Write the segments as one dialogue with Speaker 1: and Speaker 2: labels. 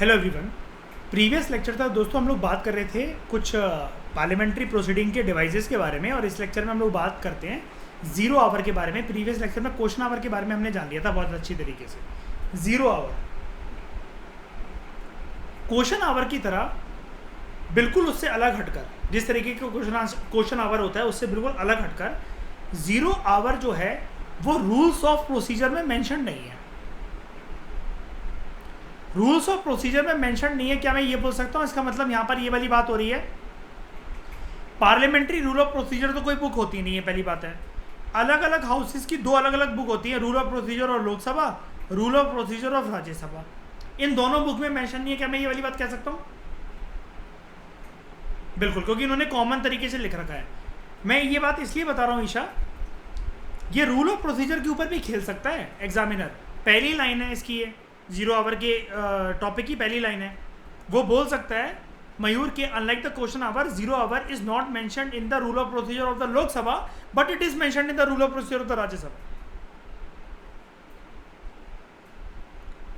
Speaker 1: Hello everyone. Previous lecture था दोस्तों, हम लोग बात कर रहे थे कुछ पार्लियामेंट्री प्रोसीडिंग के डिवाइसेस के बारे में, और इस लेक्चर में हम लोग बात करते हैं ज़ीरो आवर के बारे में। प्रीवियस लेक्चर में क्वेश्चन आवर के बारे में हमने जान लिया था बहुत अच्छी तरीके से। ज़ीरो आवर क्वेश्चन आवर की तरह बिल्कुल उससे अलग हटकर, जिस तरीके का क्वेश्चन आवर होता है उससे बिल्कुल अलग हटकर ज़ीरो आवर जो है वो रूल्स ऑफ प्रोसीजर में मेंशन नहीं है। रूल्स ऑफ प्रोसीजर में मेंशन नहीं है। क्या मैं ये बोल सकता हूँ इसका मतलब यहाँ पर ये वाली बात हो रही है, पार्लियामेंट्री रूल ऑफ प्रोसीजर तो कोई बुक होती नहीं है। पहली बात है, अलग अलग हाउसेस की दो अलग अलग बुक होती है, रूल ऑफ प्रोसीजर और Lok Sabha, rule of procedure of Rajya Sabha. इन दोनों बुक में मेंशन नहीं है। क्या मैं ये वाली बात कह सकता हूँ? बिल्कुल, क्योंकि इन्होंने कॉमन तरीके से लिख रखा है। मैं ये बात इसलिए बता रहा हूँ ईशा, ये रूल ऑफ प्रोसीजर के ऊपर भी खेल सकता है एग्जामिनर। पहली लाइन है इसकी, ये जीरो आवर के टॉपिक की पहली लाइन है। वो बोल सकता है मयूर के unlike the question hour, zero hour is not mentioned in the rule of procedure of the Lok Sabha but it is mentioned in the rule of procedure of the Rajya Sabha.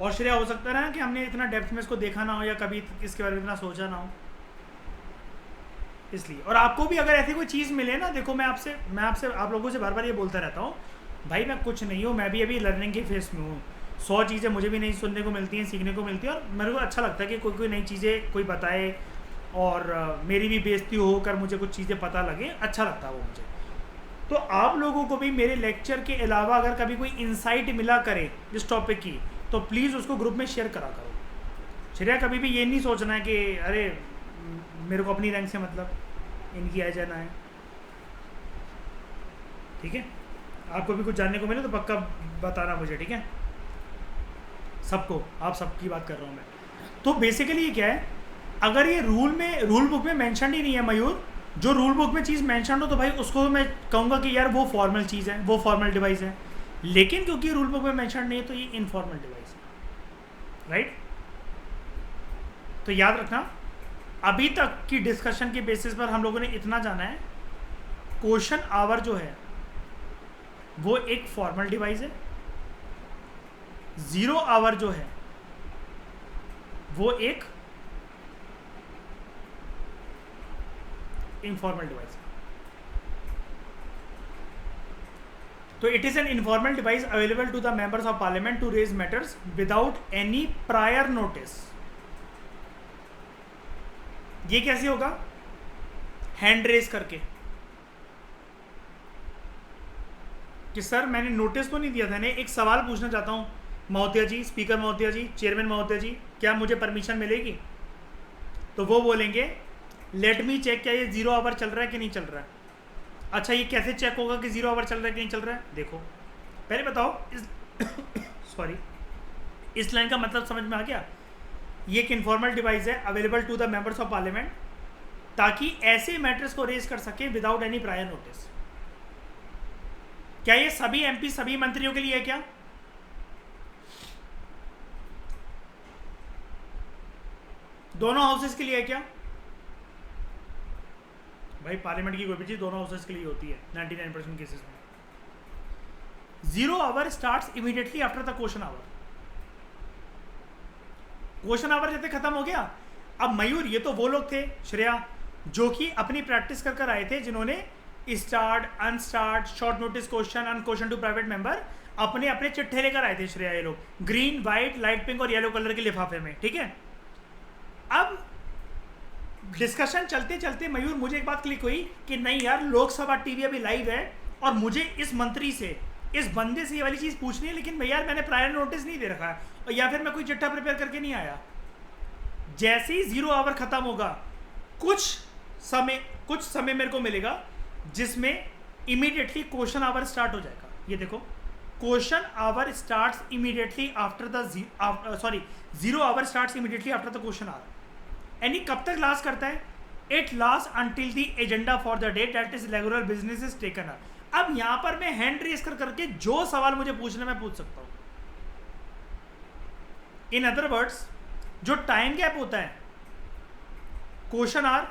Speaker 1: और श्रेया हो सकता है ना कि हमने इतना डेप्थ में इसको देखा ना हो या कभी इसके बारे में इतना सोचा ना हो, इसलिए। और आपको भी अगर ऐसी कोई चीज़ मिले ना, देखो मैं आपसे आप लोगों से बार बार ये बोलता रहता हूँ, भाई मैं कुछ नहीं हूँ, मैं भी अभी लर्निंग के फेस में हूँ। 100 चीज़ें मुझे भी नहीं सुनने को मिलती हैं, सीखने को मिलती है, और मेरे को अच्छा लगता है कि कोई नई चीज़ें कोई बताए और मेरी भी बेइज्जती होकर मुझे कुछ चीज़ें पता लगे, अच्छा लगता है वो मुझे। तो आप लोगों को भी मेरे लेक्चर के अलावा अगर कभी कोई इंसाइट मिला करे इस टॉपिक की, तो प्लीज़ उसको ग्रुप में शेयर करा करो। श्रेया, कभी भी ये नहीं सोचना है कि अरे मेरे को अपनी रैंक से मतलब, इनकी आ जाना है, ठीक है? आपको भी कुछ जानने को मिले तो पक्का बताना मुझे, ठीक है? सबको, आप सबकी बात कर रहा हूँ मैं। तो बेसिकली ये क्या है, अगर ये रूल बुक में मेंशन ही नहीं है मयूर, जो रूल बुक में चीज़ मेंशन हो तो भाई उसको मैं कहूँगा कि यार वो फॉर्मल चीज़ है, वो फॉर्मल डिवाइस है। लेकिन क्योंकि रूल बुक में मेंशन नहीं है तो ये इनफॉर्मल डिवाइस है, राइट? तो याद रखना, अभी तक की डिस्कशन के बेसिस पर हम लोगों ने इतना जाना है, क्वेश्चन आवर जो है वो एक फॉर्मल डिवाइस है, ज़ीरो आवर जो है वो एक इनफॉर्मल डिवाइस है। तो it is an informal device available to the members of parliament to raise matters without any prior notice. ये कैसे होगा? हैंड रेज करके कि सर मैंने नोटिस तो नहीं दिया था, एक सवाल पूछना चाहता हूं महोदया जी, स्पीकर महोदया जी, चेयरमैन महोदया जी, क्या मुझे परमिशन मिलेगी? तो वो बोलेंगे लेट मी चेक, क्या ये ज़ीरो आवर चल रहा है कि नहीं चल रहा है। अच्छा, ये कैसे चेक होगा कि ज़ीरो आवर चल रहा है कि नहीं चल रहा है? देखो पहले बताओ सॉरी, इस लाइन का मतलब समझ में आ गया? ये एक इनफॉर्मल डिवाइस है available to the members of parliament, ताकि ऐसे मैटर्स को रेज कर सके विदाउट एनी प्रायर नोटिस। क्या ये सभी एमपी, सभी मंत्रियों के लिए है क्या? दोनों हाउसेस के लिए है क्या? भाई पार्लियामेंट की कोई भी चीज दोनों हाउसेस के लिए होती है 99% केसेस में। Zero hour starts immediately after the question hour. Question hour जैसे खत्म हो गया, अब मयूर ये तो वो लोग थे श्रेया जो कि अपनी प्रैक्टिस कर आए थे, जिन्होंने starred, unstarred, short notice question, अन क्वेश्चन टू प्राइवेट मेंबर अपने अपने चिट्ठे लेकर आए थे श्रेया, ये लोग ग्रीन, व्हाइट, लाइट पिंक और येलो कलर के लिफाफे में, ठीक है? अब डिस्कशन चलते चलते मयूर मुझे एक बात क्लिक हुई कि नहीं यार, लोकसभा टीवी अभी लाइव है और मुझे इस मंत्री से, इस बंदे से ये वाली चीज़ पूछनी है, लेकिन भैया मैंने प्रायर नोटिस नहीं दे रखा है, और या फिर मैं कोई चिट्ठा प्रिपेयर करके नहीं आया। जैसे ही ज़ीरो आवर खत्म होगा, कुछ समय मेरे को मिलेगा जिसमें इमीडिएटली क्वेश्चन आवर स्टार्ट हो जाएगा। ये देखो, question hour starts immediately after the zero hour starts immediately after the question hour. यानी कब तक लास्ट करता है? It last until the agenda for the day that is regular business is taken up. अब यहां पर मैं हैंड रेस करके जो सवाल मुझे पूछना मैं पूछ सकता हूं। इन अदर वर्ड्स, जो टाइम गैप होता है क्वेश्चन आवर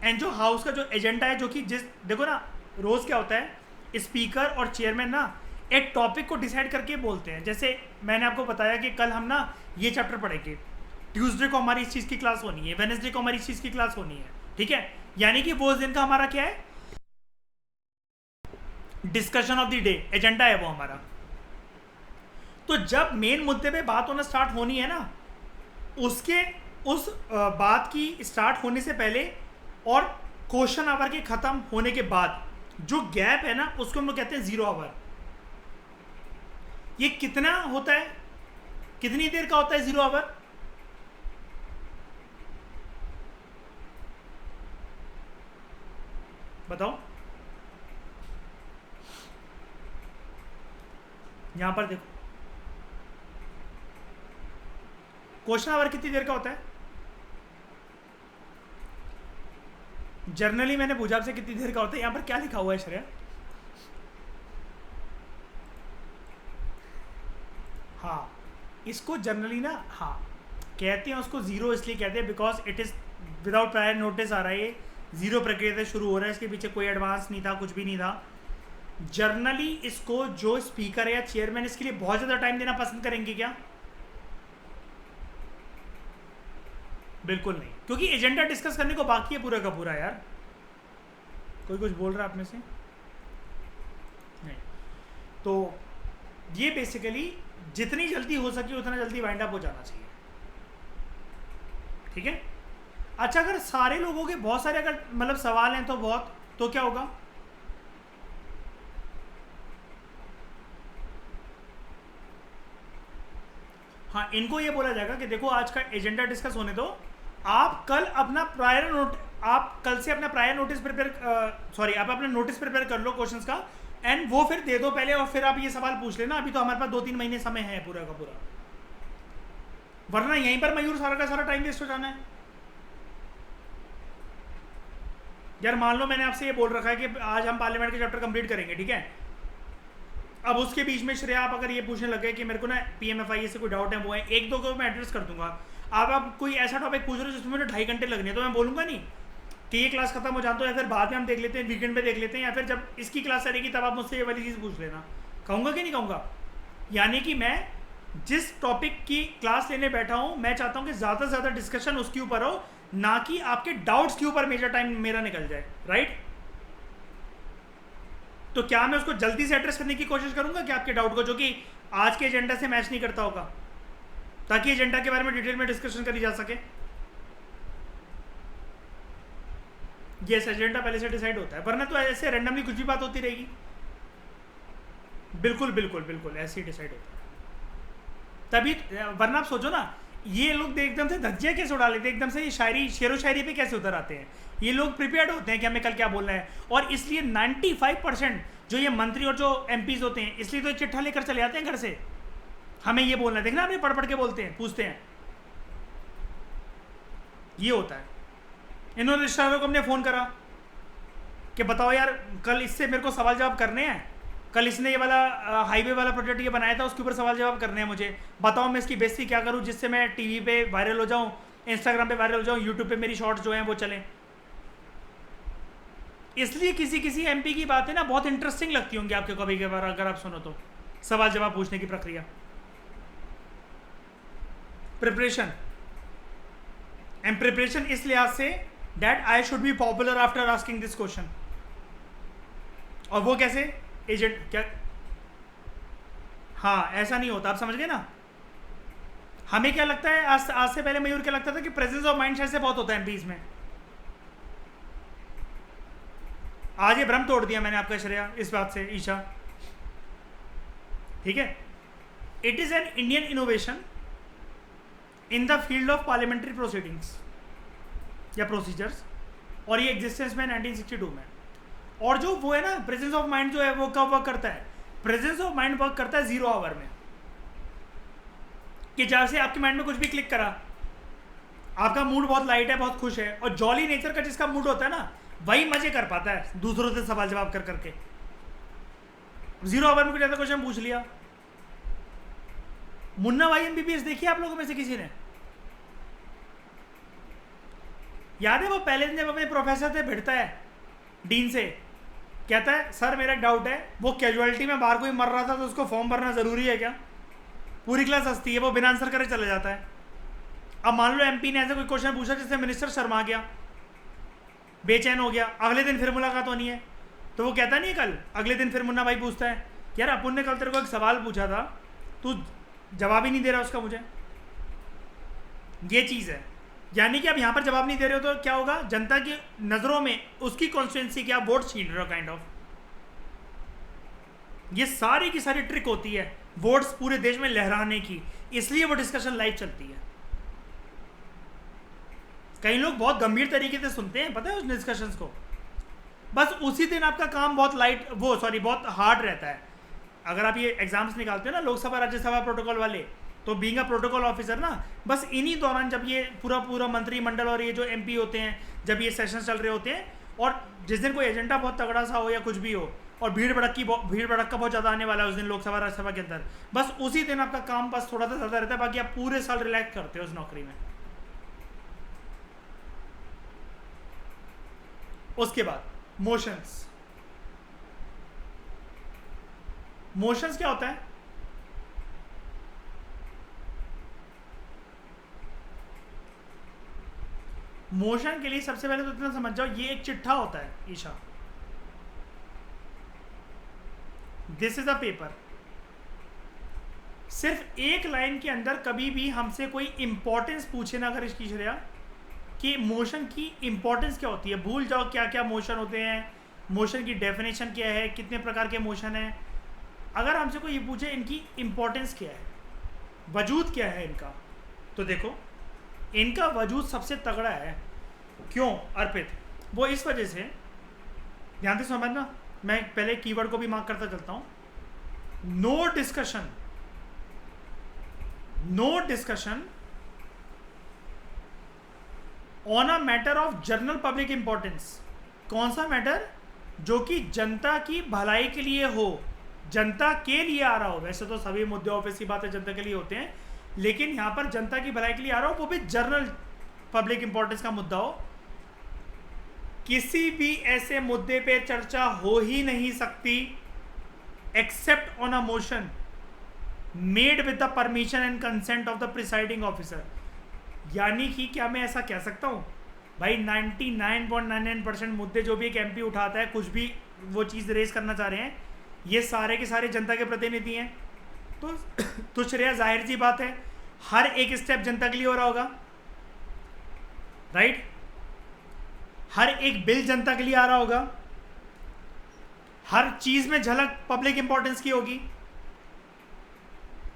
Speaker 1: एंड जो हाउस का जो एजेंडा है, जो कि देखो ना रोज क्या होता है, स्पीकर और चेयरमैन ना एक टॉपिक को डिसाइड करके बोलते हैं। जैसे मैंने आपको बताया कि कल हम ना ये चैप्टर पढ़ेंगे, ट्यूसडे को हमारी इस चीज़ की क्लास होनी है, वेडनेसडे को हमारी इस चीज़ की क्लास होनी है, ठीक है। यानी कि वो उस दिन का हमारा क्या है, discussion of the day, agenda है वो हमारा। तो जब मेन मुद्दे पे बात होना स्टार्ट होनी है ना, उसके उस बात की स्टार्ट होने से पहले और क्वेश्चन आवर के खत्म होने के बाद जो गैप है ना, उसको हम लोग कहते हैं 0 आवर। ये कितना होता है, कितनी देर का होता है 0 आवर? बताओ, यहां पर देखो, क्वेश्चन आवर कितनी देर का होता है? जर्नली मैंने पूछा आपसे कितनी देर का होता है, यहां पर क्या लिखा हुआ है श्रेया? हाँ, इसको जनरली ना, हाँ, कहते हैं उसको 0 इसलिए कहते हैं because it is without prior notice आ रहा है, ये 0 प्रक्रिया से शुरू हो रहा है, इसके पीछे कोई एडवांस नहीं था, कुछ भी नहीं था। जर्नली इसको जो स्पीकर है या चेयरमैन इसके लिए बहुत ज़्यादा टाइम देना पसंद करेंगे क्या? बिल्कुल नहीं, क्योंकि एजेंडा डिस्कस करने को बाकी है पूरा का पूरा यार। कोई कुछ बोल रहा है आप में से? नहीं। तो ये बेसिकली जितनी जल्दी हो सके उतना जल्दी वाइंड अप हो जाना चाहिए, ठीक है। अच्छा, अगर सारे लोगों के बहुत सारे अगर मतलब सवाल हैं तो बहुत, तो क्या होगा? हाँ, इनको ये बोला जाएगा कि देखो आज का एजेंडा डिस्कस होने दो, आप कल अपना प्रायर नोट, आप कल से अपना प्रायर नोटिस प्रिपेयर, सॉरी, आप अपना नोटिस प्रिपेयर कर लो क्वेश्चंस का, एंड वो फिर दे दो पहले, और फिर आप ये सवाल पूछ लेना। अभी तो हमारे पास 2-3 महीने समय है पूरा का पूरा, वरना यहीं पर मयूर सारा का सारा टाइम वेस्ट हो जाना है यार। मान लो मैंने आपसे ये बोल रखा है कि आज हम पार्लियामेंट के चैप्टर कंप्लीट करेंगे, ठीक है। अब उसके बीच में श्रेया आप अगर ये पूछने लगे कि मेरे को ना पीएमएफआई से कोई डाउट है, वो है 1-2 को मैं एड्रेस कर दूंगा। आप कोई ऐसा टॉपिक पूछ रहे हो जिसमें मुझे 2.5 घंटे लगने हैं, तो मैं बोलूँगा नहीं कि ये क्लास खत्म हो जाता है, या फिर बाद में हम देख लेते हैं, वीकेंड पे देख लेते हैं, या फिर जब इसकी क्लास चलेगी तब आप मुझसे ये वाली चीज़ पूछ लेना। कहूँगा कि नहीं कहूँगा? यानी कि मैं जिस टॉपिक की क्लास लेने बैठा हूँ, मैं चाहता हूँ कि ज़्यादा से ज़्यादा डिस्कशन उसके ऊपर हो, ना कि आपके डाउट्स के ऊपर मेजर टाइम मेरा निकल जाए, राइट। तो क्या मैं उसको जल्दी से एड्रेस करने की कोशिश करूंगा कि आपके डाउट को, जो कि आज के एजेंडा से मैच नहीं करता होगा, ताकि एजेंडा के बारे में डिटेल में डिस्कशन करी जा सके। ये एजेंडा पहले से डिसाइड होता है, वरना तो ऐसे रैंडमली कुछ भी बात होती रहेगी। बिल्कुल बिल्कुल बिल्कुल ऐसे ही डिसाइड होता है तभी, वरना आप सोचो ना, ये लोग एकदम से धज्जियाँ कैसे उड़ा लेते हैं, एकदम से ये शायरी, शेरो शायरी पे कैसे उतर आते हैं। ये लोग प्रिपेयर्ड होते हैं कि हमें कल क्या बोलना है, और इसलिए 95% जो ये मंत्री और जो एमपीज होते हैं, इसलिए तो चिट्ठा लेकर चले आते हैं घर से, हमें ये बोलना है, देखना आपने पढ़ पढ़ के बोलते हैं, पूछते हैं, ये होता है। इन्होंने रिश्तेदारों को हमने फ़ोन करा कि बताओ यार, कल इससे मेरे को सवाल जवाब करने हैं, कल इसने ये वाला हाईवे वाला प्रोजेक्ट ये बनाया था, उसके ऊपर सवाल जवाब करने हैं मुझे, बताओ मैं इसकी बेइज्जती क्या करूं जिससे मैं टीवी पे वायरल हो जाऊं, इंस्टाग्राम पे वायरल हो जाऊं, यूट्यूब पे मेरी शॉर्ट्स जो हैं वो चलें। इसलिए किसी किसी एमपी की बातें ना बहुत इंटरेस्टिंग लगती होंगी आपके कभी कभार, अगर आप सुनो तो, सवाल जवाब पूछने की प्रक्रिया, प्रिपरेशन एंड प्रिपरेशन इस लिहाज say that I should be popular after asking this question. और वो कैसे? एजेंट क्या? हाँ, ऐसा नहीं होता, आप समझ गए ना। हमें क्या लगता है, आज से पहले मयूर क्या लगता था कि प्रेजेंस ऑफ माइंड शायद से बहुत होता है एमपीज में। आज ये भ्रम तोड़ दिया मैंने आपका श्रेया इस बात से, ईशा, ठीक है। It is an Indian innovation in the field of parliamentary proceedings या प्रोसीजर्स, और ये एग्जिस्टेंस में 1962 में। और जो वो है ना प्रेजेंस ऑफ माइंड, जो है वो कब वर्क करता है? प्रेजेंस ऑफ माइंड वर्क करता है 0 आवर में, कि जैसे आपके माइंड में कुछ भी क्लिक करा, आपका मूड बहुत लाइट है, बहुत खुश है, और जॉली नेचर का जिसका मूड होता है ना, वही मजे कर पाता है दूसरों से सवाल जवाब कर करके। 0 आवर में कुछ ऐसा क्वेश्चन पूछ लिया। मुन्ना भाई एमबीबीएस देखिए आप लोगों में से किसी ने? याद है वो पहले दिन जब अपने प्रोफेसर से भिड़ता है, डीन से, कहता है सर मेरा डाउट है, वो कैजुअलिटी में बाहर कोई मर रहा था तो उसको फॉर्म भरना ज़रूरी है क्या? पूरी क्लास हंसती है, वो बिना आंसर करे चले जाता है। अब मान लो एमपी ने ऐसा कोई क्वेश्चन पूछा जिससे मिनिस्टर शर्मा गया, बेचैन हो गया, अगले दिन फिर मुलाकात होनी है, तो वो कहता नहीं कल अगले दिन फिर मुन्ना भाई पूछता है यार अपुन ने कल तेरे को एक सवाल पूछा था, तू जवाब ही नहीं दे रहा उसका मुझे। ये चीज़ है, यानी कि आप यहाँ पर जवाब नहीं दे रहे हो तो क्या होगा, जनता की नज़रों में उसकी कॉन्स्टिट्यूंसी के आप वोट छीन रहे हो काइंड ऑफ। ये सारी की सारी ट्रिक होती है वोट्स पूरे देश में लहराने की, इसलिए वो डिस्कशन लाइव चलती है। कई लोग बहुत गंभीर तरीके से सुनते हैं पता है उस डिस्कशंस को, बस उसी दिन आपका काम बहुत बहुत हार्ड रहता है। अगर आप ये एग्जाम्स निकालते हो ना लोकसभा राज्यसभा प्रोटोकॉल वाले, तो बीइंग अ प्रोटोकॉल ऑफिसर ना, बस इन्हीं दौरान जब ये पूरा मंत्रिमंडल और ये जो एमपी होते हैं जब ये सेशंस चल रहे होते हैं, और जिस दिन कोई एजेंडा बहुत तगड़ा सा हो या कुछ भी हो और भीड़ भड़क्का बहुत ज़्यादा आने वाला है उस दिन लोकसभा राज्यसभा के अंदर, बस उसी दिन आपका काम बस थोड़ा सा ज़्यादा रहता है, बाकी आप पूरे साल रिलैक्स करते हो उस नौकरी में। उसके बाद मोशंस क्या होता है? मोशन के लिए सबसे पहले तो इतना समझ जाओ, ये एक चिट्ठा होता है Isha, this is a paper. सिर्फ एक लाइन के अंदर कभी भी हमसे कोई इंपॉर्टेंस पूछे ना अगर इसकी श्रेया कि मोशन की इंपॉर्टेंस क्या होती है, भूल जाओ क्या क्या मोशन होते हैं, मोशन की डेफिनेशन क्या है, कितने प्रकार के मोशन हैं। अगर हमसे कोई ये पूछे इनकी इंपॉर्टेंस क्या है, वजूद क्या है इनका, तो देखो इनका वजूद सबसे तगड़ा है। क्यों अर्पित? वो इस वजह से, ध्यान से समझना, मैं पहले कीवर्ड को भी मार्क करता चलता हूं। No discussion on a matter of general public importance. कौन सा मैटर? जो कि जनता की भलाई के लिए हो, जनता के लिए आ रहा हो। वैसे तो सभी मुद्दे ऑब्वियस सी बात है जनता के लिए होते हैं, लेकिन यहां पर जनता की भलाई के लिए आ रहा हो, वो भी जनरल पब्लिक इंपॉर्टेंस का मुद्दा हो। किसी भी ऐसे मुद्दे पे चर्चा हो ही नहीं सकती except on a motion made with the permission and consent of the presiding officer. यानी कि क्या मैं ऐसा कह सकता हूं भाई 99.99% मुद्दे जो भी एक एमपी उठाता है, कुछ भी वो चीज़ रेज करना चाह रहे हैं, ये सारे के सारे जनता के प्रतिनिधि हैं, तो श्रेया जाहिर सी बात है हर एक स्टेप जनता के लिए हो रहा होगा, राइट? हर एक बिल जनता के लिए आ रहा होगा, हर चीज में झलक पब्लिक इंपॉर्टेंस की होगी।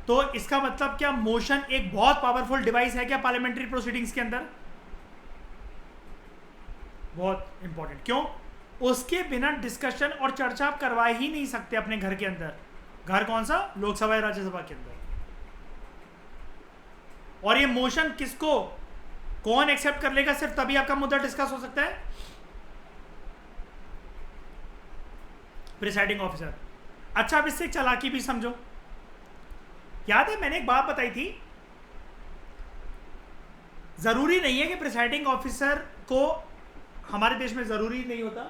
Speaker 1: तो इसका मतलब क्या मोशन एक बहुत पावरफुल डिवाइस है क्या पार्लियामेंट्री प्रोसीडिंग्स के अंदर? बहुत इंपॉर्टेंट। क्यों? उसके बिना डिस्कशन और चर्चा आप करवा ही नहीं सकते अपने घर के अंदर। घर कौन सा? लोकसभा या राज्यसभा के अंदर। और ये मोशन किसको कौन एक्सेप्ट कर लेगा, सिर्फ तभी आपका मुद्दा डिस्कस हो सकता है। Presiding officer. अच्छा, अब इससे चालाकी भी समझो। याद है मैंने एक बात बताई थी, जरूरी नहीं है कि प्रिसाइडिंग ऑफिसर को, हमारे देश में जरूरी नहीं होता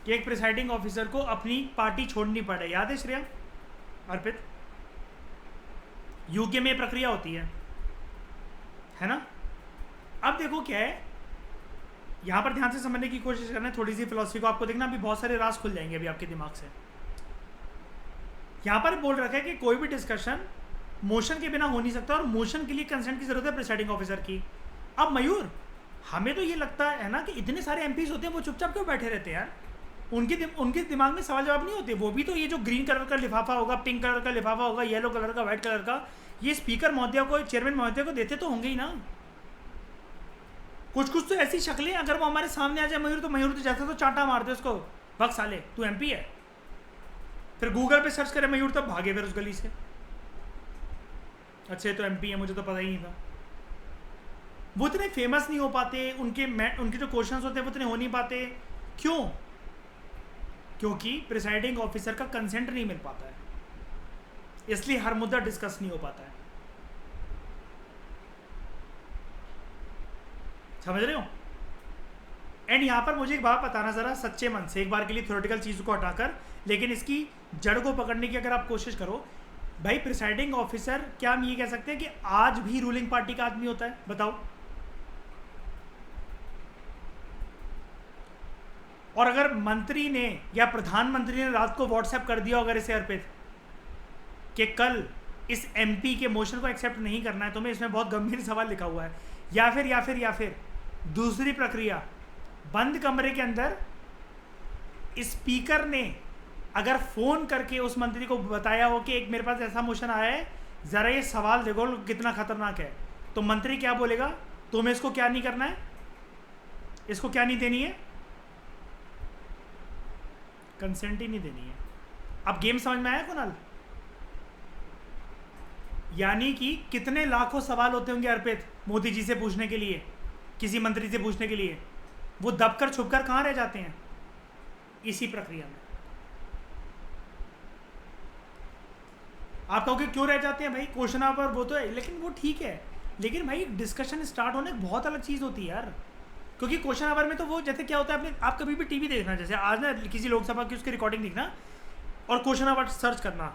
Speaker 1: कि एक प्रिसाइडिंग ऑफिसर को अपनी पार्टी छोड़नी पड़े। याद है श्रेया, अर्पित? यूके में प्रक्रिया होती है ना? अब देखो क्या है, यहां पर ध्यान से समझने की कोशिश करना है थोड़ी सी फिलॉसफी को, आपको देखना अभी बहुत सारे राज खुल जाएंगे अभी आपके दिमाग से। यहां पर बोल रखा है कि कोई भी डिस्कशन मोशन के बिना हो नहीं सकता, और मोशन के लिए कंसेंट की जरूरत है प्रिसाइडिंग ऑफिसर की। अब मयूर, हमें तो ये लगता है ना कि इतने सारे एमपीज होते हैं, वो चुपचाप क्यों बैठे रहते हैं यार? उनके दिमाग में सवाल जवाब नहीं होते। वो भी तो ये जो ग्रीन कलर का लिफाफा होगा, पिंक कलर का लिफाफा होगा, येलो कलर का, व्हाइट कलर का, ये स्पीकर महोदया को, चेयरमैन महोदया को देते तो होंगे ही ना। कुछ तो ऐसी शक्लें, अगर वो हमारे सामने आ जाए मयूर, तो मयूर तो जैसा तो चांटा मार दे उसको, भग साले तू एमपी है। फिर गूगल पे सर्च करे मयूर, तब भागे फिर उस गली से। अच्छा, तो एमपी है, मुझे तो पता ही नहीं था। वो इतने फेमस नहीं हो पाते, उनके जो क्वेश्चंस होते हैं वो इतने हो नहीं पाते। क्यों? क्योंकि प्रिसाइडिंग ऑफिसर का कंसेंट नहीं मिल पाता है, इसलिए हर मुद्दा डिस्कस नहीं हो पाता है। समझ रहे हो? एंड यहां पर मुझे एक बात बताना जरा सच्चे मन से, एक बार के लिए थ्योरेटिकल चीज़ों को हटाकर, लेकिन इसकी जड़ को पकड़ने की अगर आप कोशिश करो। भाई प्रिसाइडिंग ऑफिसर, क्या हम ये कह सकते हैं कि आज भी रूलिंग पार्टी का आदमी होता है? बताओ। और अगर मंत्री ने या प्रधानमंत्री ने रात को व्हाट्सएप कर दिया अगर इसे अर्पित कि कल इस एमपी के मोशन को एक्सेप्ट नहीं करना है, तो मैं इसमें बहुत गंभीर सवाल लिखा हुआ है। या फिर दूसरी प्रक्रिया, बंद कमरे के अंदर स्पीकर ने अगर फोन करके उस मंत्री को बताया हो कि एक मेरे पास ऐसा मोशन आया है, जरा ये सवाल देखो कितना खतरनाक है, तो मंत्री क्या बोलेगा? तुम्हें इसको क्या नहीं करना है, इसको क्या नहीं देनी है, कंसेंट ही नहीं देनी है। अब गेम समझ में आया कुणाल? यानी कि कितने लाखों सवाल होते होंगे अर्पित मोदी जी से पूछने के लिए, किसी मंत्री से पूछने के लिए, वो दबकर छुपकर कहाँ रह जाते हैं? इसी प्रक्रिया में। आप कहोगे क्यों रह जाते हैं भाई? क्वेश्चन आवर वो तो है, लेकिन वो ठीक है, लेकिन भाई डिस्कशन स्टार्ट होने बहुत अलग चीज़ होती है यार। क्योंकि क्वेश्चन आवर में तो वो जैसे क्या होता है, आप कभी भी टीवी देखना, जैसे आज ना किसी लोकसभा की उसकी रिकॉर्डिंग देखना और क्वेश्चन आवर सर्च करना,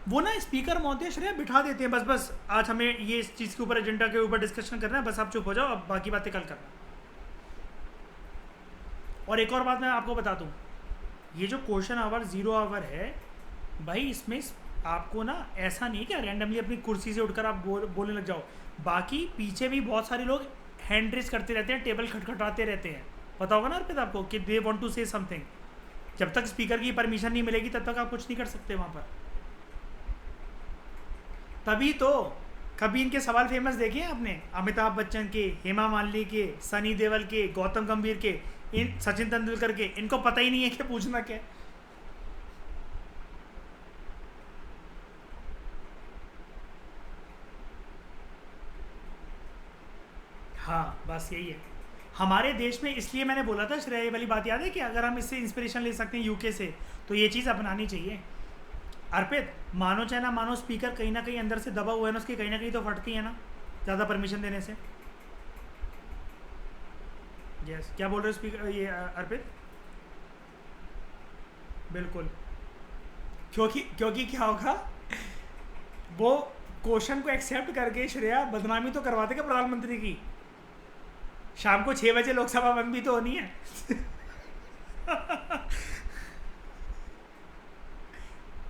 Speaker 1: वो ना स्पीकर महोदय श्रेया बिठा देते हैं, बस आज हमें ये इस चीज़ के ऊपर, एजेंडा के ऊपर डिस्कशन करना है, बस आप चुप हो जाओ, अब बाकी बातें कल करना। और एक और बात मैं आपको बता दूं, ये जो क्वेश्चन आवर 0 आवर है भाई, इसमें आपको ना ऐसा नहीं क्या रैंडमली अपनी कुर्सी से उठकर आप बोलने लग जाओ। बाकी पीछे भी बहुत सारे लोग हैंड रेज करते रहते हैं, टेबल खटखटाते रहते हैं, पता होगा ना अर्पित आपको कि they want to say something. जब तक स्पीकर की परमिशन नहीं मिलेगी तब तक आप कुछ नहीं कर सकते वहाँ पर। तभी तो कभी इनके सवाल फेमस देखे हैं आपने? अमिताभ बच्चन के, हेमा मालिनी के, सनी देओल के, गौतम गंभीर के, इन सचिन तेंदुलकर के, इनको पता ही नहीं है कि पूछना क्या है। हाँ बस यही है हमारे देश में। इसलिए मैंने बोला था श्रेया, ये वाली बात याद है कि अगर हम इससे इंस्पिरेशन ले सकते हैं यूके से, तो ये चीज़ अपनानी चाहिए। अर्पित मानो चाहे ना मानो, स्पीकर कहीं ना कहीं अंदर से दबा हुआ है ना, उसकी कहीं ना कहीं तो फटती है ना ज़्यादा परमिशन देने से। यस, क्या बोल रहे हो स्पीकर, ये अर्पित? बिल्कुल, क्योंकि क्या होगा, वो क्वेश्चन को एक्सेप्ट करके श्रेया बदनामी तो करवा देगा प्रधानमंत्री की। शाम को 6 बजे लोकसभा बंद भी तो होनी है।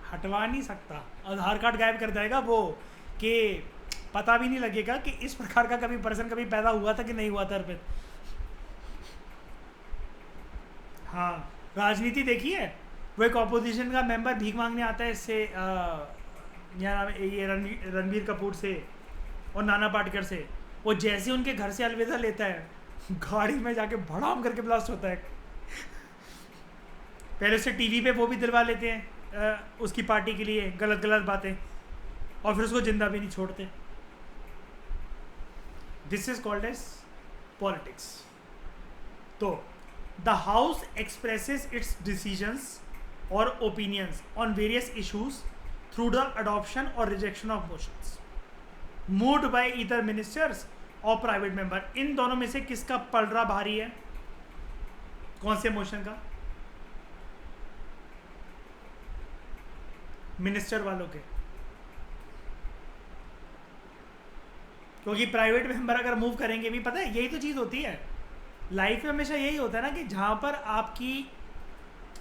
Speaker 1: हटवा नहीं सकता, आधार कार्ड गायब कर देगा वो, कि पता भी नहीं लगेगा कि इस प्रकार का कभी पर्सन कभी पैदा हुआ था कि नहीं हुआ था अर्पित। हाँ, राजनीति देखी है, वो एक ऑपोजिशन का मेंबर भीख मांगने आता है इससे, ये रणबीर कपूर से और नाना पाटेकर से, वो जैसे उनके घर से अलविदा लेता है, गाड़ी में जाके भड़ाम करके ब्लास्ट होता है। पहले उससे टीवी पे वो भी दिलवा लेते हैं उसकी पार्टी के लिए गलत गलत बातें, और फिर उसको जिंदा भी नहीं छोड़ते। This is called as politics. तो the house expresses its decisions और opinions on various issues through the adoption or rejection of motions moved by either ministers or private member। इन दोनों में से किसका पलड़ा भारी है? कौन से मोशन का? मिनिस्टर वालों के। क्योंकि प्राइवेट मेंबर अगर मूव करेंगे भी, पता है यही तो चीज़ होती है लाइफ में, हमेशा यही होता है ना कि जहाँ पर आपकी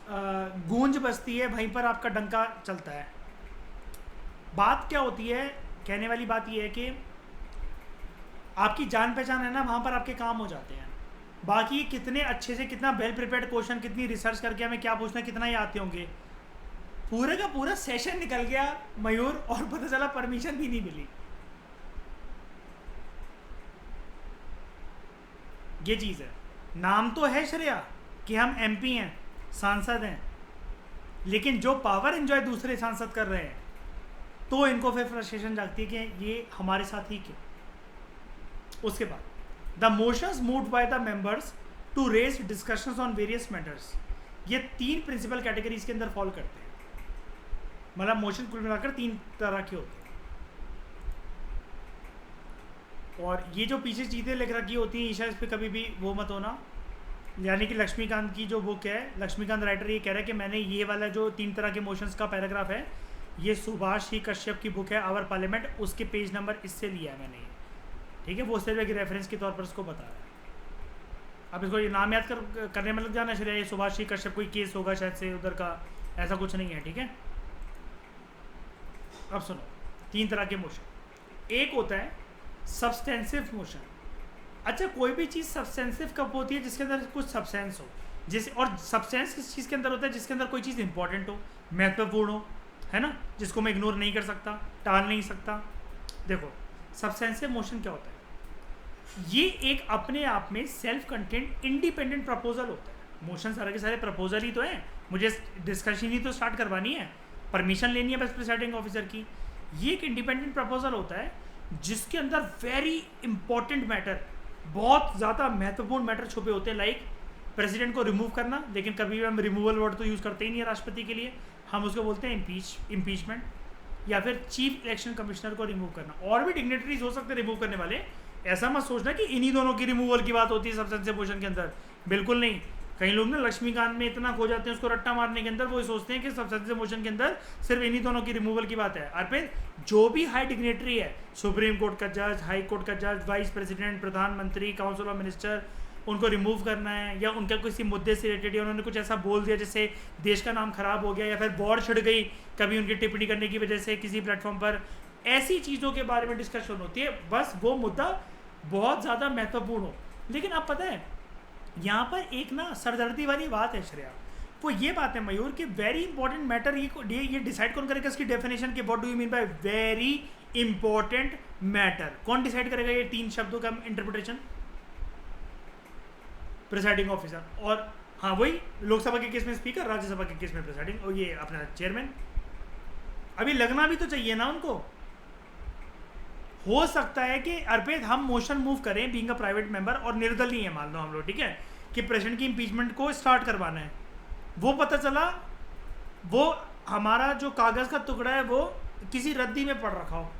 Speaker 1: गूंज बजती है वहीं पर आपका डंका चलता है। बात क्या होती है, कहने वाली बात यह है कि आपकी जान पहचान है ना, वहाँ पर आपके काम हो जाते हैं। बाकी कितने अच्छे से, कितना वेल प्रिपेयर्ड क्वेश्चन, कितनी रिसर्च करके हमें क्या पूछना है, कितना ही आते होंगे, पूरे का पूरा सेशन निकल गया मयूर, और पता चला परमिशन भी नहीं मिली। ये चीज़ है। नाम तो है श्रेया कि हम एमपी हैं, सांसद हैं, लेकिन जो पावर एंजॉय दूसरे सांसद कर रहे हैं, तो इनको फिर फ्रस्ट्रेशन जागती है कि ये हमारे साथ ही क्यों। उसके बाद the motions moved by the members to raise discussions on various matters. ये 3 प्रिंसिपल कैटेगरीज के अंदर फॉल करते हैं, मतलब मोशन कुल मिलाकर 3 तरह के होते हैं। और ये जो पीछे चीज़ें लिख रखी होती हैं ईशा, इस पर कभी भी वो मत होना। यानी कि लक्ष्मीकांत की जो बुक है, लक्ष्मीकांत राइटर ये कह रहा है कि मैंने ये वाला जो 3 तरह के मोशंस का पैराग्राफ है, ये सुभाष ही कश्यप की बुक है आवर पार्लियामेंट, उसके पेज नंबर इससे लिया है मैंने, ठीक है। वो सिर्फ एक रेफरेंस के तौर पर उसको बता रहा है। अब इसको ये नाम याद करने में लग जाना चाहिए, ये सुभाष ही कश्यप कोई केस होगा शायद से उधर का, ऐसा कुछ नहीं है, ठीक है। अब सुनो, 3 तरह के मोशन। एक होता है सब्सटेंसिव मोशन। अच्छा, कोई भी चीज़ सब्सटेंसिव कब होती है? जिसके अंदर कुछ सब्सटेंस हो, जैसे, और सब्सटेंस किस चीज़ के अंदर होता है? जिसके अंदर कोई चीज़ इंपॉर्टेंट हो, महत्वपूर्ण हो, है ना, जिसको मैं इग्नोर नहीं कर सकता, टाल नहीं सकता। देखो सब्सटेंसिव मोशन क्या होता है? ये एक अपने आप में सेल्फ कंटेंट इंडिपेंडेंट प्रपोजल होता है। मोशन सारे के सारे प्रपोजल ही तो हैं, मुझे डिस्कशन ही तो स्टार्ट करवानी है, परमिशन लेनी है बस प्रिसाइडिंग ऑफिसर की। ये एक इंडिपेंडेंट प्रपोजल होता है जिसके अंदर वेरी इंपॉर्टेंट मैटर, बहुत ज़्यादा महत्वपूर्ण मैटर छुपे होते हैं। लाइक प्रेसिडेंट को रिमूव करना, लेकिन कभी भी हम रिमूवल वर्ड तो यूज़ करते ही नहीं है राष्ट्रपति के लिए, हम उसको बोलते हैं इम्पीचमेंट। या फिर चीफ इलेक्शन कमिश्नर को रिमूव करना, और भी डिग्नेटरीज हो सकते हैं रिमूव करने वाले। ऐसा मत सोचना कि इन्हीं दोनों की रिमूवल की बात होती है सब्सटेंसिव मोशन के अंदर, बिल्कुल नहीं। कई लोग ना लक्ष्मीकांत में इतना खो जाते हैं उसको रट्टा मारने के अंदर, वो सोचते हैं कि सब्सटेंसिव मोशन के अंदर सिर्फ इन्हीं दोनों की रिमूवल की बात है। अर्पित, जो भी हाई डिग्नेटरी है, सुप्रीम कोर्ट का जज, हाई कोर्ट का जज, वाइस प्रेसिडेंट, प्रधानमंत्री, काउंसिल ऑफ मिनिस्टर, उनको रिमूव करना है, या उनका किसी मुद्दे से रिलेटेड या उन्होंने कुछ ऐसा बोल दिया जिससे देश का नाम खराब हो गया, या फिर बॉर्ड छिड़ गई कभी उनकी टिप्पणी करने की वजह से किसी प्लेटफॉर्म पर, ऐसी चीज़ों के बारे में डिस्कशन होती है। बस वो मुद्दा बहुत ज़्यादा महत्वपूर्ण हो। लेकिन अब पता है यहाँ पर एक ना सरदर्दी वाली बात है श्रेया, वो ये बात है मयूर कि वेरी इंपॉर्टेंट मैटर, ये डिसाइड कौन करेगा इसकी डेफिनेशन के what do you mean by very important matter? कौन डिसाइड करेगा ये 3 शब्दों का इंटरप्रिटेशन? Presiding officer. और हाँ, वही लोकसभा के केस में स्पीकर, राज्यसभा के केस में प्रिसाइडिंग, और ये अपना चेयरमैन। अभी लगना भी तो चाहिए ना उनको। हो सकता है कि अर्पित हम मोशन मूव करें बीइंग अ प्राइवेट मेंबर, और निर्दलीय है मान लो हम लोग, ठीक है, कि प्रेसिडेंट की इम्पीचमेंट को स्टार्ट करवाना है। वो पता चला वो हमारा जो कागज़ का टुकड़ा है वो किसी रद्दी में पड़ रखा हो,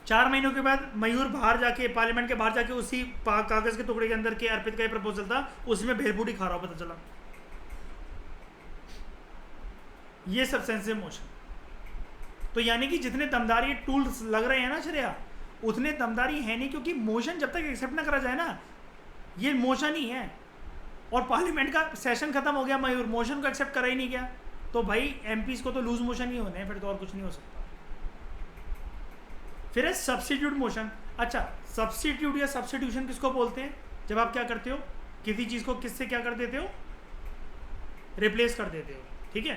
Speaker 1: 4 महीनों के बाद मयूर बाहर जाके, पार्लियामेंट के बाहर जाके उसी कागज़ के टुकड़े के अंदर के अर्पित का ये प्रपोजल था, उसमें भेलपूरी खा रहा हो, पता चला। ये सब्सटेंसिव मोशन। तो यानी कि जितने दमदारी टूल्स लग रहे हैं ना श्रेया, उतने दमदारी है नहीं, क्योंकि मोशन जब तक एक्सेप्ट ना करा जाए ना, ये मोशन ही है। और पार्लियामेंट का सेशन खत्म हो गया, मयूर मोशन को एक्सेप्ट करा ही नहीं गया, तो भाई एमपीज को तो लूज मोशन ही होने हैं, फिर तो और कुछ नहीं हो सकता। फिर है सब्स्टिट्यूट मोशन। अच्छा, सब्स्टिट्यूट या सब्स्टिट्यूशन किसको बोलते हैं? जब आप क्या करते हो, किसी चीज़ को किससे क्या कर देते हो, रिप्लेस कर देते हो, ठीक है।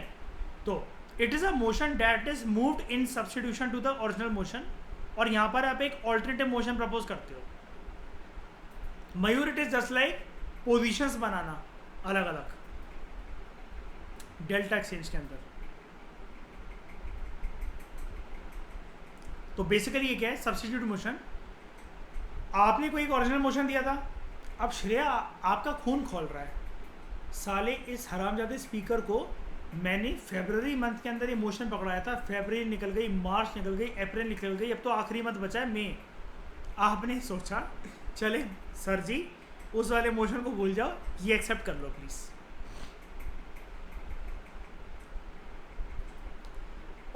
Speaker 1: तो it is a motion that is moved in substitution to the original motion, और यहाँ पर आप एक ऑल्टरनेटिव मोशन प्रपोज करते हो। Mayur, it is just like positions बनाना अलग अलग डेल्टा एक्सचेंज के अंदर। तो बेसिकली ये क्या है, सब्स्टिट्यूट मोशन। आपने कोई एक ओरिजिनल मोशन दिया था, अब श्रेया आपका खून खोल रहा है, साले इस हरामजादे स्पीकर को मैंने फरवरी मंथ के अंदर ये मोशन पकड़ाया था, फरवरी निकल गई, मार्च निकल गई, अप्रैल निकल गई, अब तो आखिरी मंथ बचा है मई। आपने सोचा चले सर जी उस वाले मोशन को भूल जाओ, ये एक्सेप्ट कर लो प्लीज़।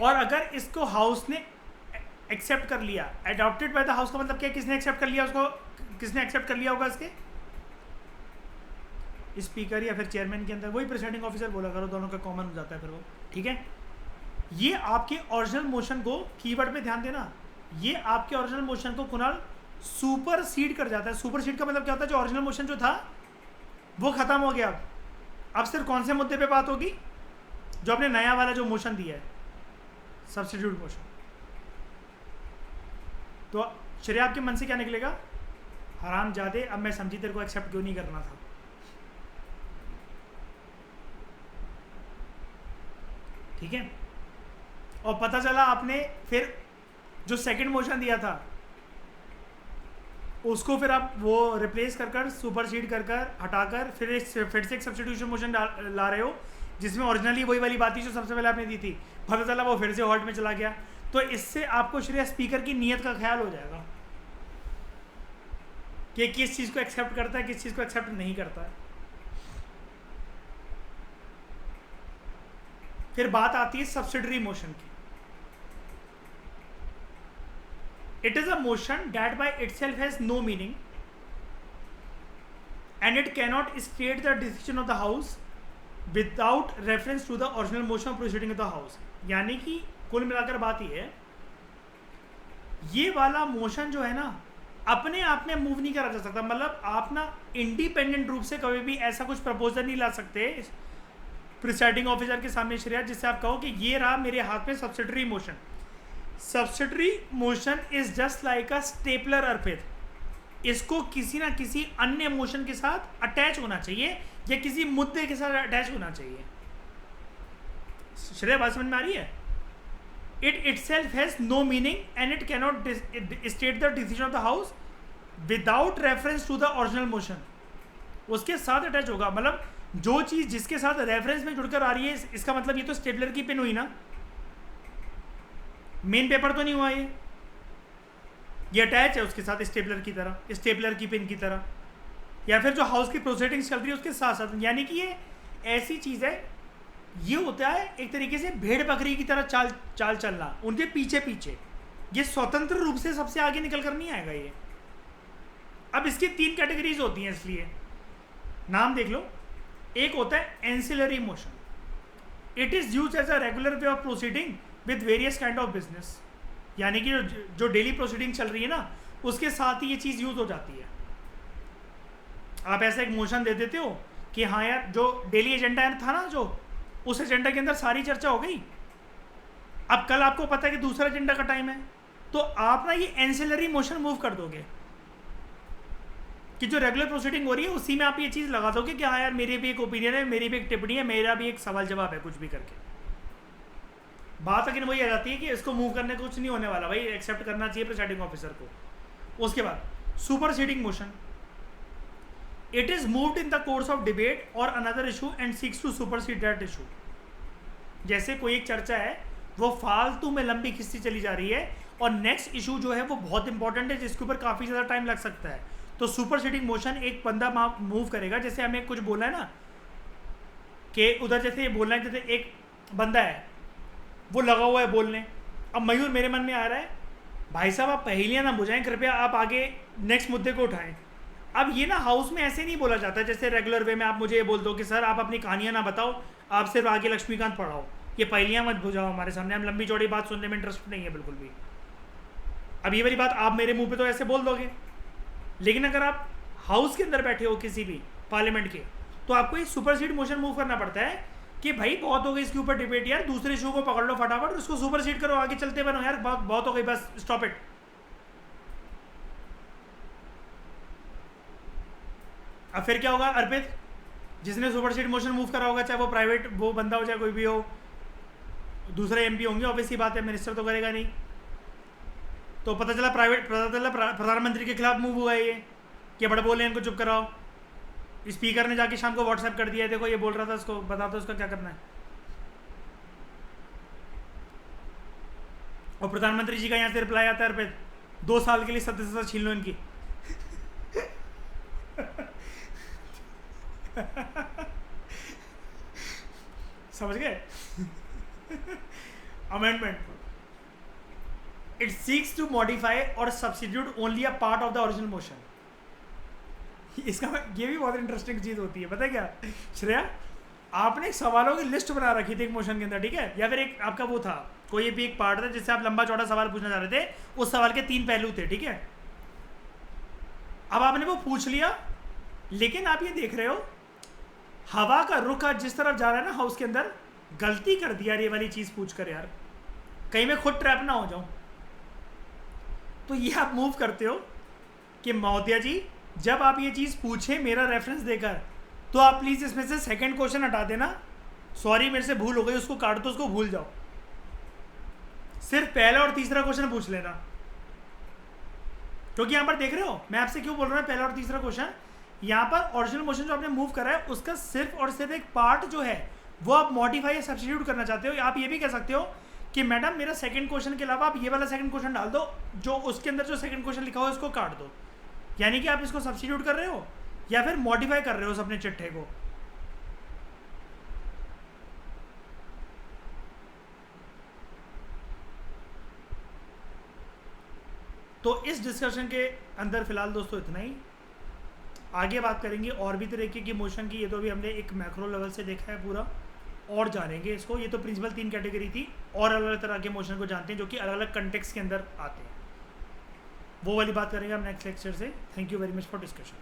Speaker 1: और अगर इसको हाउस ने एक्सेप्ट कर लिया, अडॉप्टेड बाय द हाउस का मतलब क्या, किसने एक्सेप्ट कर लिया उसको, किसने एक्सेप्ट कर लिया होगा इसके, स्पीकर या फिर चेयरमैन के अंदर, वही प्रेसिडिंग ऑफिसर बोला करो, दोनों का कॉमन हो जाता है फिर वो, ठीक है। ये आपके ओरिजिनल मोशन को, कीवर्ड पे ध्यान देना, ये आपके ओरिजिनल मोशन को कुणाल सुपर सीड कर जाता है। सुपर सीड का मतलब क्या होता है, जो ओरिजिनल मोशन जो था वो खत्म हो गया, अब सिर्फ कौन से मुद्दे पे बात होगी, जो आपने नया वाला जो मोशन दिया है, सब्स्टिट्यूट मोशन। तो श्रेया आपके मन से क्या निकलेगा, हराम जादे, अब मैं समझी तेरे को एक्सेप्ट क्यों नहीं करना था। ठीक है, और पता चला आपने फिर जो सेकंड मोशन दिया था उसको फिर आप वो रिप्लेस कर सुपरसीड कर हटाकर फिर से एक सब्स्टिट्यूशन मोशन ला रहे हो, जिसमें ओरिजिनली वही वाली बात थी जो सबसे पहले आपने दी थी, पता चला वो फिर से हॉल्ट में चला गया। तो इससे आपको श्रेया स्पीकर की नीयत का ख्याल हो जाएगा कि किस चीज़ को एक्सेप्ट करता है, किस चीज़ को एक्सेप्ट नहीं करता है। फिर बात आती है सब्सिडरी मोशन की. It is a motion that by itself has no meaning and it cannot state the decision of the house without reference to the original motion of proceeding of the house. यानी कि कुल मिलाकर बात ये है, ये वाला मोशन जो है ना अपने आप में मूव नहीं करा जा सकता. मतलब आप ना इंडिपेंडेंट रूप से कभी भी ऐसा कुछ प्रपोजल नहीं ला सकते प्रिसाइडिंग ऑफिसर के सामने श्रेया जिससे आप कहो कि ये रहा मेरे हाथ में subsidiary motion. Subsidiary motion is just like a stapler Arpit. इसको किसी ना किसी अन्य मोशन के साथ अटैच होना चाहिए या किसी मुद्दे के साथ अटैच होना चाहिए. श्रेय बात समझ में आ रही है? It itself has no meaning and it cannot state the decision of the house without reference to the original motion. उसके साथ अटैच होगा. मतलब जो चीज जिसके साथ रेफरेंस में जुड़कर आ रही है, इसका मतलब ये तो स्टेपलर की पेन हुई ना, मेन पेपर तो नहीं हुआ. ये अटैच है उसके साथ स्टेपलर की तरह, स्टेपलर की पिन की तरह, या फिर जो हाउस की प्रोसीडिंग्स चल रही है उसके साथ साथ. यानी कि ये ऐसी चीज़ है, ये होता है एक तरीके से भेड़ बकरी की तरह चाल चलना उनके पीछे पीछे. ये स्वतंत्र रूप से सबसे आगे निकल कर नहीं आएगा ये. अब इसकी 3 कैटेगरीज होती हैं, इसलिए नाम देख लो. एक होता है ancillary motion. It is use as a regular way of proceeding with various kind of business. यानी कि जो डेली प्रोसीडिंग चल रही है ना उसके साथ ही ये चीज़ यूज हो जाती है. आप ऐसा एक मोशन दे देते हो कि हाँ यार जो डेली एजेंडा था ना, जो उस एजेंडा के अंदर सारी चर्चा हो गई, अब कल आपको पता है कि दूसरा एजेंडा का टाइम है, तो आप ना ये एंसिलरी मोशन मूव कर दोगे कि जो रेगुलर प्रोसीडिंग हो रही है उसी में आप ये चीज़ लगा दोगे कि हाँ यार मेरी भी एक ओपिनियन है, मेरी भी एक टिप्पणी है, मेरा भी एक सवाल जवाब है, कुछ भी करके. बात लेकिन वही आ जाती है कि इसको मूव करने को कुछ नहीं होने वाला भाई, एक्सेप्ट करना चाहिए प्रिसाइडिंग ऑफिसर को. उसके बाद superseding motion. It is moved in the course of debate or another issue and seeks to supersede that issue. जैसे कोई एक चर्चा है वो फालतू में लंबी खिंचती चली जा रही है और नेक्स्ट इशू जो है वो बहुत इंपॉर्टेंट है जिसके ऊपर काफ़ी ज़्यादा टाइम लग सकता है, तो सुपरसीडिंग मोशन एक बंदा मूव करेगा. जैसे हमें कुछ बोलना है ना कि उधर जैसे ये बोलना है, जैसे एक बंदा है वो लगा हुआ है बोलने. अब मयूर मेरे मन में आ रहा है भाई साहब आप पहेलियाँ ना बुझाएं कृपया, आप आगे नेक्स्ट मुद्दे को उठाएं. अब ये ना हाउस में ऐसे नहीं बोला जाता जैसे रेगुलर वे में आप मुझे ये बोल दो कि सर आप अपनी कहानियाँ ना बताओ, आप सिर्फ आगे लक्ष्मीकांत पढ़ाओ, ये पहेलियाँ मत बुझाओ हमारे सामने, हम लंबी चौड़ी बात सुनने में इंटरेस्ट नहीं है बिल्कुल भी. अब ये वाली बात आप मेरे मुँह पर तो ऐसे बोल दोगे, लेकिन अगर आप हाउस के अंदर बैठे हो किसी भी पार्लियामेंट के, तो आपको ये सुपरसीड मोशन मूव करना पड़ता है कि भाई बहुत हो गई इसके ऊपर डिबेट यार, दूसरे इशू को पकड़ लो फटाफट, उसको सुपरसीड करो, आगे चलते बनो यार, बहुत हो गई बस, स्टॉप इट. अब फिर क्या होगा अर्पित, जिसने सुपरसीड मोशन मूव करा होगा, चाहे वो प्राइवेट वो बंदा हो चाहे कोई भी हो, दूसरे एमपी होंगे, ऑब्वियसली बात है, मिनिस्टर तो करेगा नहीं. तो पता चला प्रधानमंत्री के खिलाफ मूव हुआ है ये कि बड़ा बोले इनको चुप कराओ. स्पीकर ने जाके शाम को व्हाट्सएप कर दिया है, देखो ये बोल रहा था, इसको बता दो उसका क्या करना है. और प्रधानमंत्री जी का यहाँ से रिप्लाई आता है अर्पित 2 साल के लिए सदस्यता छीन लो इनकी. समझ गए? Amendment. It seeks to modify or substitute only a part of the original motion. इसका ये भी बहुत इंटरेस्टिंग चीज़ होती है, पता है क्या श्रेया, आपने एक सवालों की लिस्ट बना रखी थी एक मोशन के अंदर, ठीक है, या फिर एक आपका वो था कोई भी एक पार्ट था जिससे आप लंबा चौड़ा सवाल पूछना चाह रहे थे, उस सवाल के 3 पहलू थे, ठीक है. अब आपने वो पूछ लिया, लेकिन आप ये देख रहे हो हवा का रुख आज जिस तरफ जा रहा है ना हाउस के अंदर, गलती कर दिया ये वाली चीज़ पूछ कर यार, कहीं मैं खुद ट्रैप ना हो जाऊं. तो ये आप मूव करते हो कि महोदया जी जब आप ये चीज़ पूछें मेरा रेफरेंस देकर, तो आप प्लीज़ इसमें से सेकंड क्वेश्चन हटा देना, सॉरी मेरे से भूल हो गई, उसको काट दो, उसको भूल जाओ, सिर्फ पहला और तीसरा क्वेश्चन पूछ लेना. क्योंकि यहाँ पर देख रहे हो मैं आपसे क्यों बोल रहा हूँ पहला और तीसरा क्वेश्चन, यहाँ पर ओरिजिनल मोशन जो आपने मूव करा है उसका सिर्फ और सिर्फ एक पार्ट जो है वो आप मॉडिफाई या सब्स्टिट्यूट करना चाहते हो. आप ये भी कह सकते हो कि मैडम मेरा सेकंड क्वेश्चन के अलावा आप ये वाला सेकंड क्वेश्चन डाल दो, जो उसके अंदर जो सेकंड क्वेश्चन लिखा हो उसको काट दो. यानी कि आप इसको सब्स्टिट्यूट कर रहे हो या फिर मॉडिफाई कर रहे हो अपने चिट्ठे को. तो इस डिस्कशन के अंदर फिलहाल दोस्तों इतना ही। आगे बात करेंगे और भी तरीके की मोशन की। ये तो अभी हमने एक मैक्रो लेवल से देखा है पूरा, और जानेंगे इसको। ये तो प्रिंसिपल 3 कैटेगरी थी, और अलग अलग तरह के मोशन को जानते हैं जो कि अलग अलग कंटेक्स्ट के अंदर आते हैं। वो वाली बात करेंगे हम नेक्स्ट लेक्चर से। Thank you very much for discussion.